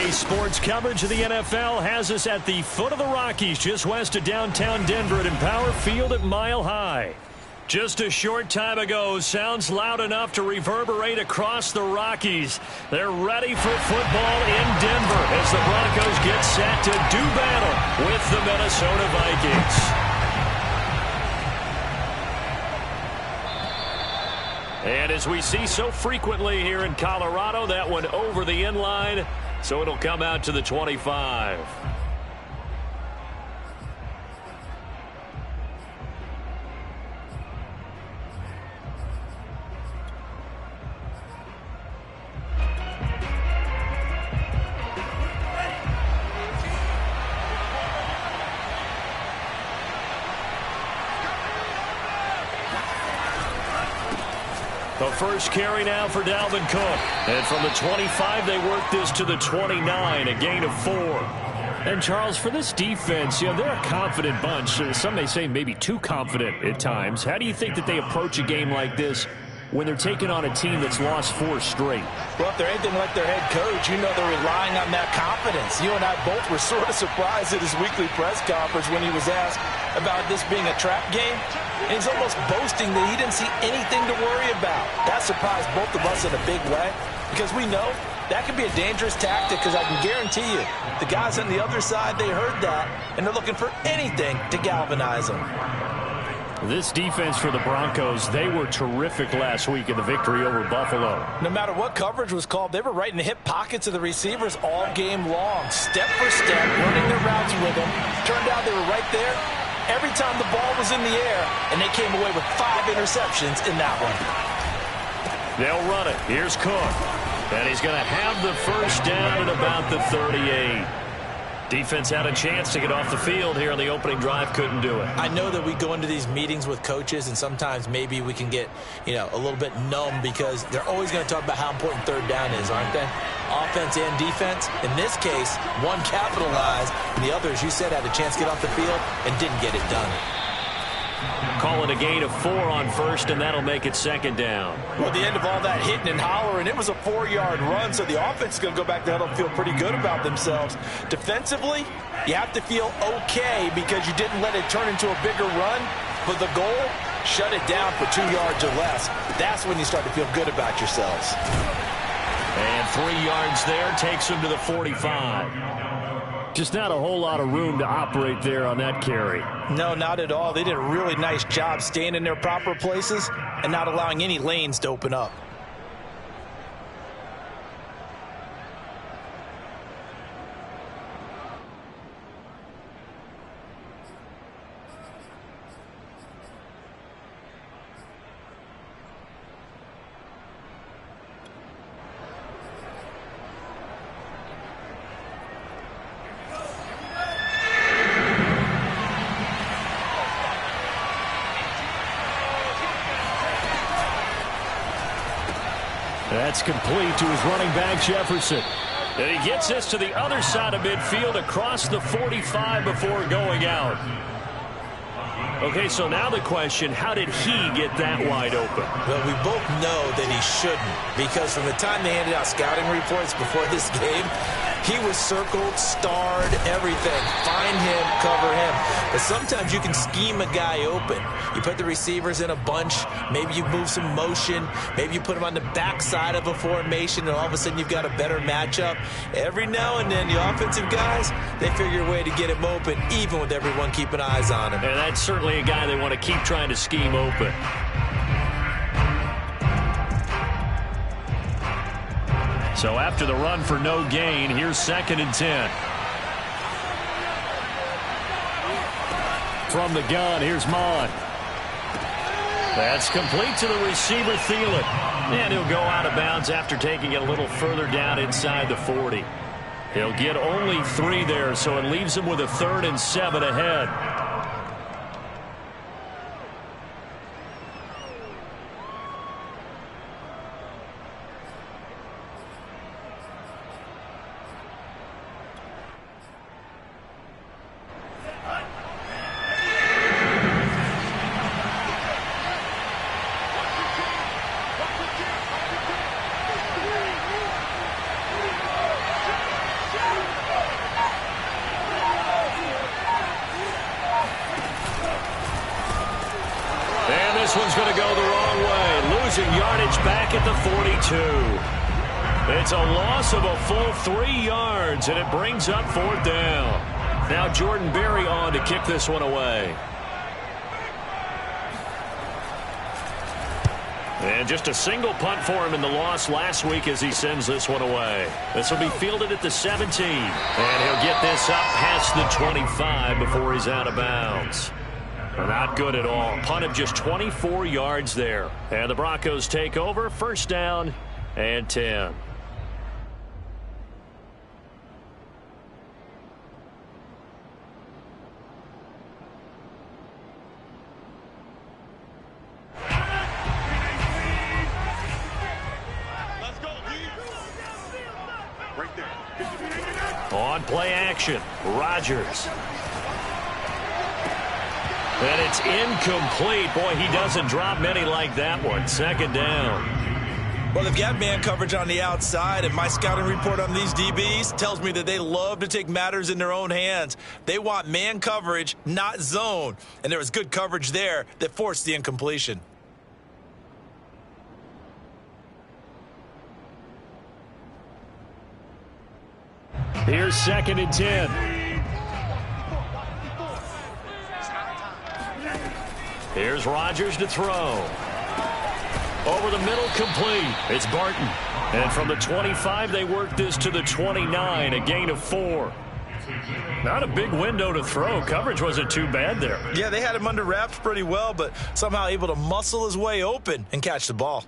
Today's sports coverage of the NFL has us at the foot of the Rockies, just west of downtown Denver at Empower Field at Mile High. Just a short time ago, sounds loud enough to reverberate across the Rockies. They're ready for football in Denver as the Broncos get set to do battle with the Minnesota Vikings. And as we see so frequently here in Colorado, that one over the inline, so it'll come out to the 25. The first carry now for Dalvin Cook. And from the 25, they work this to the 29, a gain of 4. And, Charles, for this defense, they're a confident bunch. Some may say maybe too confident at times. How do you think that they approach a game like this when they're taking on a team that's lost 4 straight? Well, if they're anything like their head coach, they're relying on that confidence. You and I both were sort of surprised at his weekly press conference when he was asked about this being a trap game. And he's almost boasting that he didn't see anything to worry about. That surprised both of us in a big way because we know that could be a dangerous tactic because I can guarantee you the guys on the other side, they heard that, and they're looking for anything to galvanize them. This defense for the Broncos, they were terrific last week in the victory over Buffalo. No matter what coverage was called, they were right in the hip pockets of the receivers all game long, step for step, running their routes with them. Turned out they were right there every time the ball was in the air, and they came away with 5 interceptions in that one. They'll run it. Here's Cook. And he's going to have the first down at about the 38. Defense had a chance to get off the field here on the opening drive, couldn't do it. I know that we go into these meetings with coaches, and sometimes maybe we can get, a little bit numb because they're always going to talk about how important third down is, aren't they? Offense and defense. In this case, one capitalized, and the other, as you said, had a chance to get off the field and didn't get it done. Call it a gain of 4 on first, and that'll make it second down. Well, at the end of all that hitting and hollering, it was a 4-yard run, so the offense is going to go back there and feel pretty good about themselves. Defensively, you have to feel okay because you didn't let it turn into a bigger run, but the goal, shut it down for 2 yards or less. That's when you start to feel good about yourselves. And 3 yards there takes them to the 45. Just not a whole lot of room to operate there on that carry. No, not at all. They did a really nice job staying in their proper places and not allowing any lanes to open up. That's complete to his running back, Jefferson. And he gets this to the other side of midfield across the 45 before going out. Okay, so now the question, how did he get that wide open? Well, we both know that he shouldn't, because from the time they handed out scouting reports before this game, he was circled, starred, everything. Find him, cover him. But sometimes you can scheme a guy open. You put the receivers in a bunch. Maybe you move some motion. Maybe you put him on the backside of a formation, and all of a sudden you've got a better matchup. Every now and then, the offensive guys, they figure a way to get him open, even with everyone keeping eyes on him. And that's certainly a guy they want to keep trying to scheme open. So after the run for no gain, here's 2nd and 10. From the gun, here's Mon. That's complete to the receiver, Thielen. And he'll go out of bounds after taking it a little further down inside the 40. He'll get only 3 there, so it leaves him with a 3rd and 7 ahead. this one's going to go the wrong way. Losing yardage back at the 42. It's a loss of a full 3 yards, and it brings up 4th down. Now Jordan Berry on to kick this one away. And just a single punt for him in the loss last week as he sends this one away. This will be fielded at the 17. And he'll get this up past the 25 before he's out of bounds. Not good at all. Punt of just 24 yards there. And the Broncos take over. 1st down and 10. On play action, Rodgers. And it's incomplete. Boy, he doesn't drop many like that one. 2nd down. Well, they've got man coverage on the outside, and my scouting report on these DBs tells me that they love to take matters in their own hands. They want man coverage, not zone. And there was good coverage there that forced the incompletion. Here's 2nd and 10. Here's Rodgers to throw. Over the middle, complete. It's Barton. And from the 25, they work this to the 29, a gain of 4. Not a big window to throw. Coverage wasn't too bad there. Yeah, they had him under wraps pretty well, but somehow able to muscle his way open and catch the ball.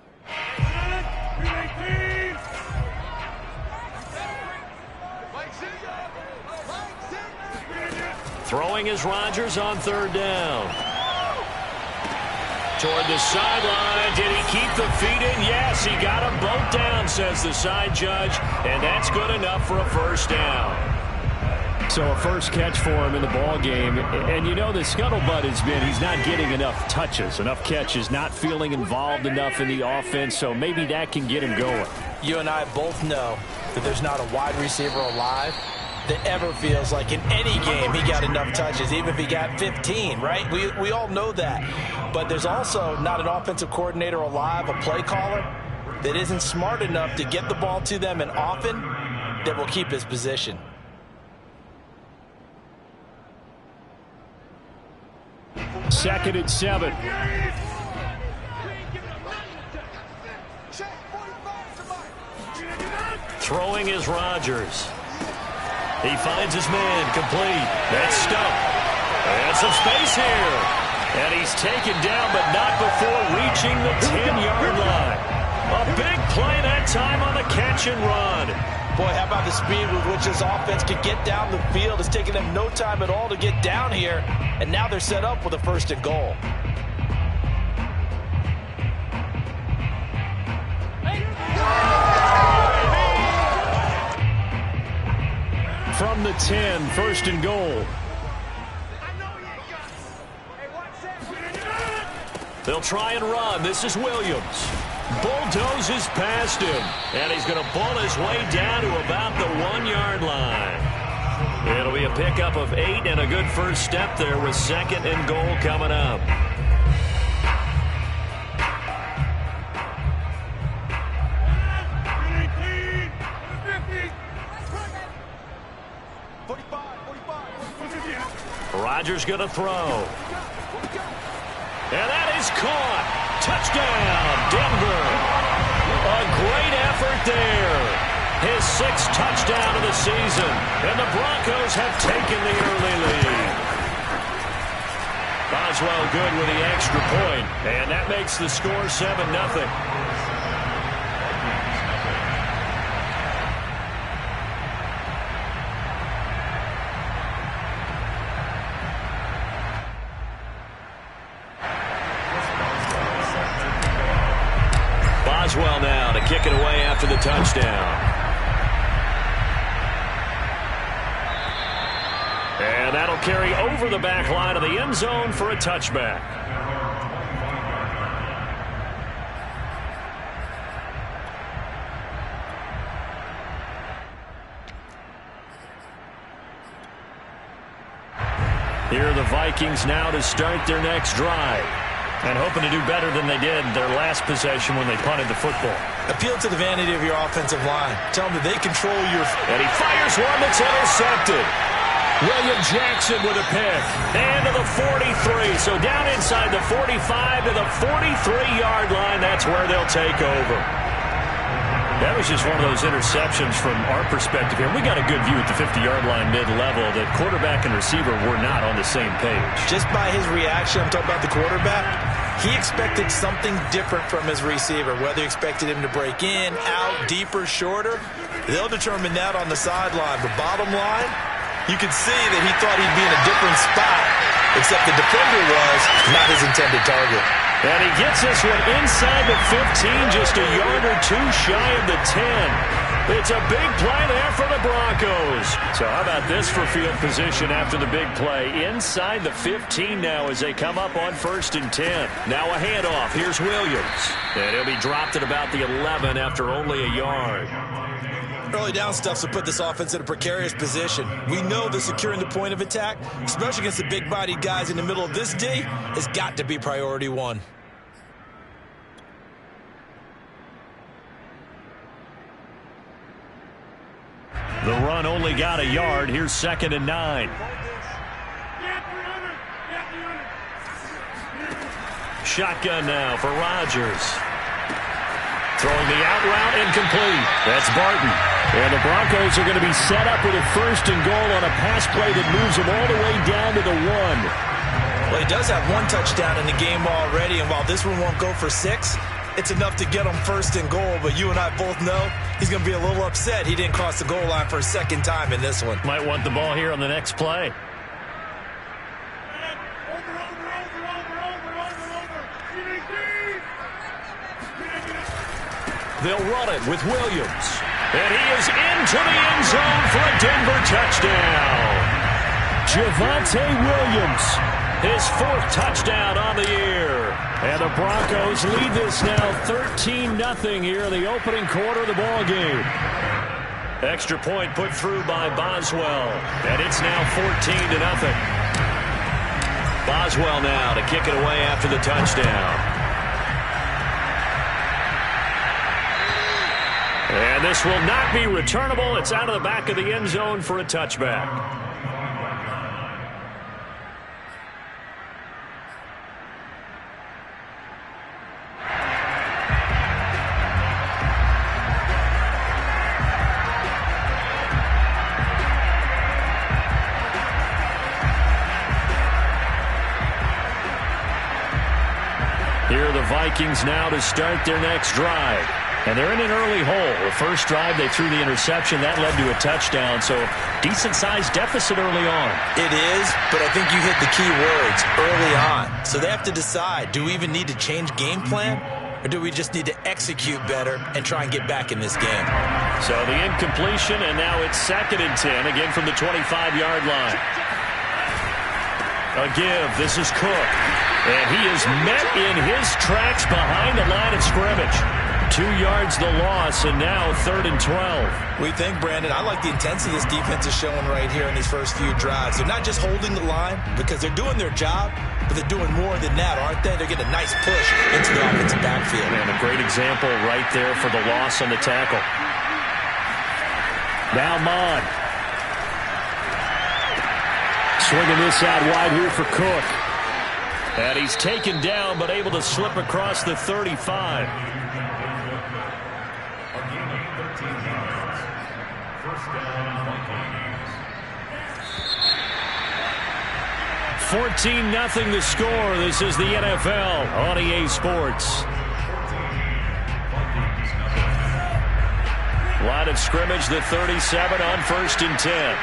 Throwing is Rodgers on 3rd down. Toward the sideline. Did he keep the feet in? Yes, he got them both down, says the side judge. And that's good enough for a 1st down. So a first catch for him in the ball game. And you know the scuttlebutt has been he's not getting enough touches, enough catches, not feeling involved enough in the offense. So maybe that can get him going. You and I both know that there's not a wide receiver alive that ever feels like in any game he got enough touches, even if he got 15, right? We all know that. But there's also not an offensive coordinator alive, a play caller, that isn't smart enough to get the ball to them and often that will keep his position. Second and 7. Throwing is Rodgers. He finds his man, complete. That's Stump. And some space here. And he's taken down, but not before reaching the 10-yard line. A big play that time on the catch and run. Boy, how about the speed with which this offense could get down the field? It's taken them no time at all to get down here. And now they're set up with a 1st and goal. From the 10, 1st and goal. They'll try and run. This is Williams. Bulldozes past him. And he's going to pull his way down to about the 1-yard line. It'll be a pickup of 8 and a good first step there with 2nd and goal coming up. Rodgers going to throw. And that is caught. Touchdown, Denver. A great effort there. His 6th touchdown of the season. And the Broncos have taken the early lead. Boswell good with the extra point. And that makes the score 7-0. Boswell now to kick it away after the touchdown. And that'll carry over the back line of the end zone for a touchback. Here are the Vikings now to start their next drive. And hoping to do better than they did their last possession when they punted the football. Appeal to the vanity of your offensive line. Tell them that they control your... And he fires one that's intercepted. William Jackson with a pick. And to the 43. So down inside the 45 to the 43-yard line. That's where they'll take over. That was just one of those interceptions from our perspective here. We got a good view at the 50-yard line mid-level that quarterback and receiver were not on the same page. Just by his reaction, I'm talking about the quarterback, he expected something different from his receiver. Whether he expected him to break in, out, deeper, shorter, they'll determine that on the sideline. But bottom line, you could see that he thought he'd be in a different spot, except the defender was not his intended target. And he gets this one inside the 15, just a yard or two shy of the 10. It's a big play there for the Broncos. So how about this for field position after the big play? Inside the 15 now as they come up on 1st and 10. Now a handoff. Here's Williams. And he'll be dropped at about the 11 after only a yard. Early down stuff will put this offense in a precarious position. We know that securing the point of attack, especially against the big-bodied guys in the middle of this D, has got to be priority one. The run only got a yard. Here's 2nd and 9. Shotgun now for Rodgers. Throwing the out route, incomplete. That's Barton. And the Broncos are going to be set up with a 1st and goal on a pass play that moves them all the way down to the 1. Well, he does have one touchdown in the game already, and while this one won't go for 6, it's enough to get him 1st and goal. But you and I both know he's going to be a little upset he didn't cross the goal line for a 2nd time in this one. Might want the ball here on the next play. They'll run it with Williams. And he is into the end zone for a Denver touchdown. Javonte Williams, his 4th touchdown on the year. And the Broncos lead this now 13-0 here in the opening quarter of the ball game. Extra point put through by Boswell. And it's now 14-0. Boswell now to kick it away after the touchdown. And this will not be returnable. It's out of the back of the end zone for a touchback. Here are the Vikings now to start their next drive. And they're in an early hole. The first drive, they threw the interception. That led to a touchdown, so decent-sized deficit early on. It is, but I think you hit the key words, early on. So they have to decide, do we even need to change game plan, or do we just need to execute better and try and get back in this game? So the incompletion, and now it's 2nd and 10, again from the 25-yard line. A give. This is Cook. And he is met in his tracks behind the line of scrimmage. 2 yards the loss, and now 3rd and 12. We think, Brandon, I like the intensity this defense is showing right here in these first few drives. They're not just holding the line because they're doing their job, but they're doing more than that, aren't they? They're getting a nice push into the offensive backfield. And a great example right there for the loss on the tackle. Now Mond. Swinging this out wide here for Cook. And he's taken down, but able to slip across the 35. 14-0 the score. This is the NFL on EA Sports. Line of scrimmage, the 37 on 1st and 10.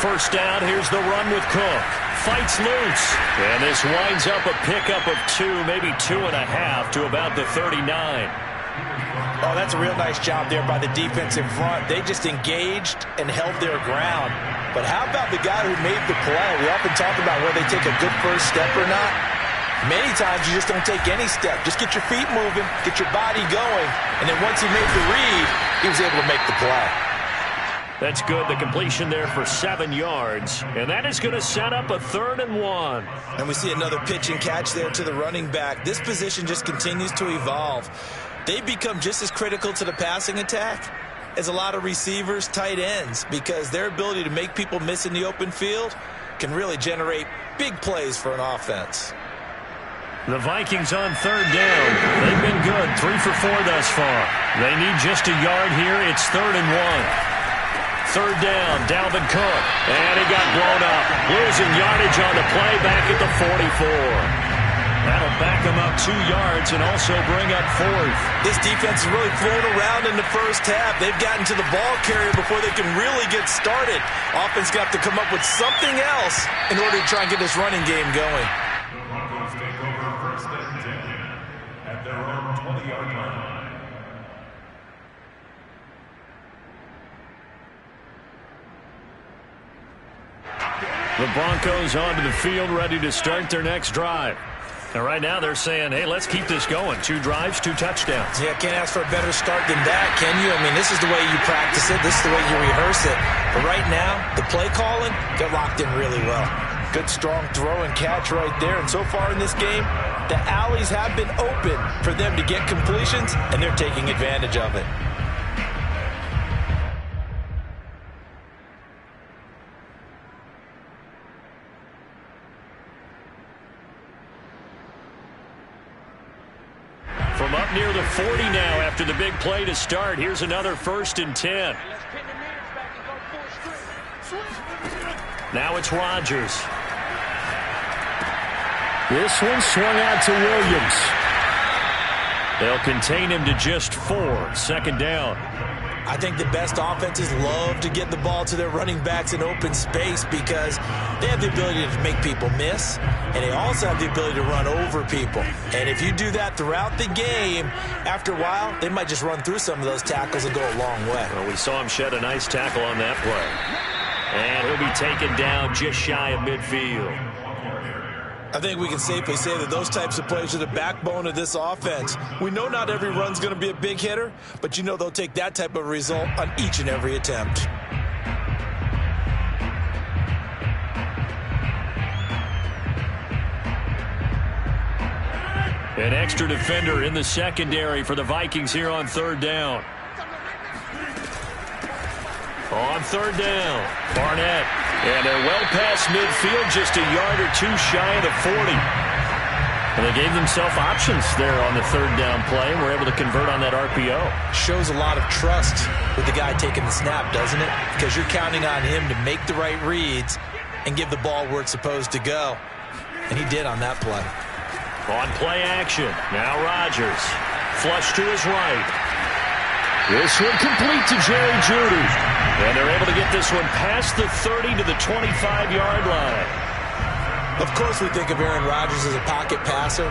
First down, here's the run with Cook. Fights loose. And this winds up a pickup of 2, maybe 2.5 to about the 39. Oh, that's a real nice job there by the defensive front. They just engaged and held their ground. But how about the guy who made the play? We often talk about whether they take a good first step or not. Many times you just don't take any step. Just get your feet moving, get your body going, and then once he made the read, he was able to make the play. That's good. The completion there for 7 yards. And that is going to set up a 3rd and 1. And we see another pitch and catch there to the running back. This position just continues to evolve. They become just as critical to the passing attack as a lot of receivers, tight ends, because their ability to make people miss in the open field can really generate big plays for an offense. The Vikings on 3rd down. They've been good, 3 for 4 thus far. They need just a yard here. It's 3rd and 1. 3rd down, Dalvin Cook. And he got blown up. Losing yardage on the play back at the 44. That'll back him up 2 yards and also bring up 4th. This defense is really flown around in the first half. They've gotten to the ball carrier before they can really get started. Offense got to come up with something else in order to try and get this running game going. The Broncos onto the field, ready to start their next drive. And right now they're saying, hey, let's keep this going. 2 drives, 2 touchdowns. Yeah, can't ask for a better start than that, can you? I mean, this is the way you practice it. This is the way you rehearse it. But right now, the play calling, they're locked in really well. Good, strong throw and catch right there. And so far in this game, the alleys have been open for them to get completions, and they're taking advantage of it. From up near the 40 now after the big play to start. Here's another 1st and 10. Now it's Rodgers. This one swung out to Williams. They'll contain him to just 4. 2nd down. I think the best offenses love to get the ball to their running backs in open space because they have the ability to make people miss, and they also have the ability to run over people. And if you do that throughout the game, after a while, they might just run through some of those tackles and go a long way. Well, we saw him shed a nice tackle on that play. And he'll be taken down just shy of midfield. I think we can safely say that those types of plays are the backbone of this offense. We know not every run's going to be a big hitter, but you know they'll take that type of result on each and every attempt. An extra defender in the secondary for the Vikings here on 3rd down. On 3rd down, Barnett. And they're well past midfield, just a yard or 2 shy of the 40. And they gave themselves options there on the 3rd down play and were able to convert on that RPO. Shows a lot of trust with the guy taking the snap, doesn't it? Because you're counting on him to make the right reads and give the ball where it's supposed to go. And he did on that play. On play action, now Rodgers. Flush to his right. This one complete to Jerry Jeudy. And they're able to get this one past the 30 to the 25-yard line. Of course we think of Aaron Rodgers as a pocket passer,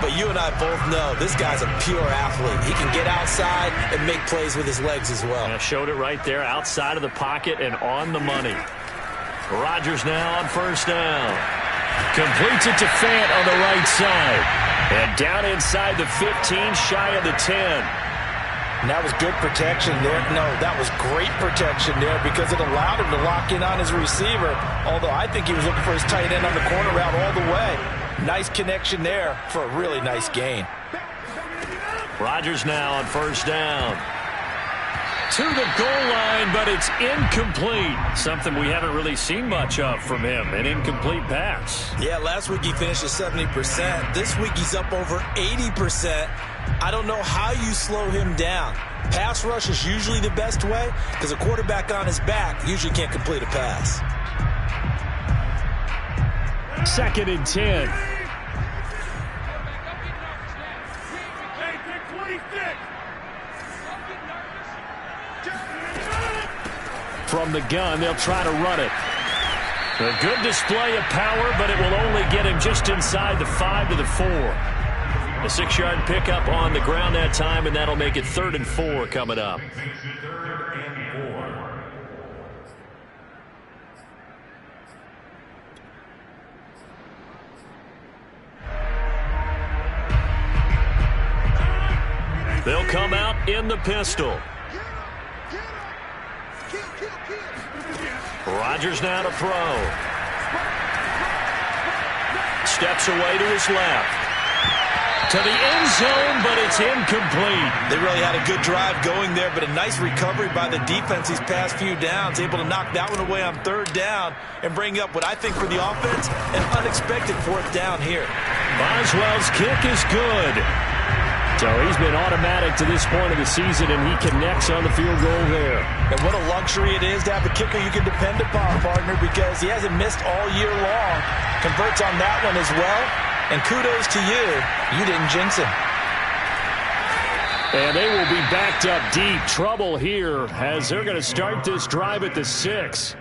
but you and I both know this guy's a pure athlete. He can get outside and make plays with his legs as well. I showed it right there, outside of the pocket and on the money. Rodgers now on 1st down. Completes it to Fant on the right side. And down inside the 15, shy of the 10. And that was good protection there. No, that was great protection there because it allowed him to lock in on his receiver, although I think he was looking for his tight end on the corner route all the way. Nice connection there for a really nice gain. Rodgers now on 1st down. To the goal line, but it's incomplete. Something we haven't really seen much of from him, an incomplete pass. Yeah, last week he finished at 70%. This week he's up over 80%. I don't know how you slow him down. Pass rush is usually the best way because a quarterback on his back usually can't complete a pass. 2nd and 10. From the gun, they'll try to run it. A good display of power, but it will only get him just inside the 5 to the 4. A 6-yard pickup on the ground that time, and that'll make it 3rd and 4 coming up. They'll come out in the pistol. Rodgers now to throw. Steps away to his left. To the end zone, but it's incomplete. They really had a good drive going there, but a nice recovery by the defense these past few downs, able to knock that one away on third down and bring up what I think for the offense, an unexpected fourth down here. Boswell's kick is good. So he's been automatic to this point of the season, and he connects on the field goal there. And what a luxury it is to have a kicker you can depend upon, partner, because he hasn't missed all year long. Converts on that one as well. And kudos to you. You didn't jinx him. And they will be backed up deep. Trouble here as they're going to start this drive at the 6.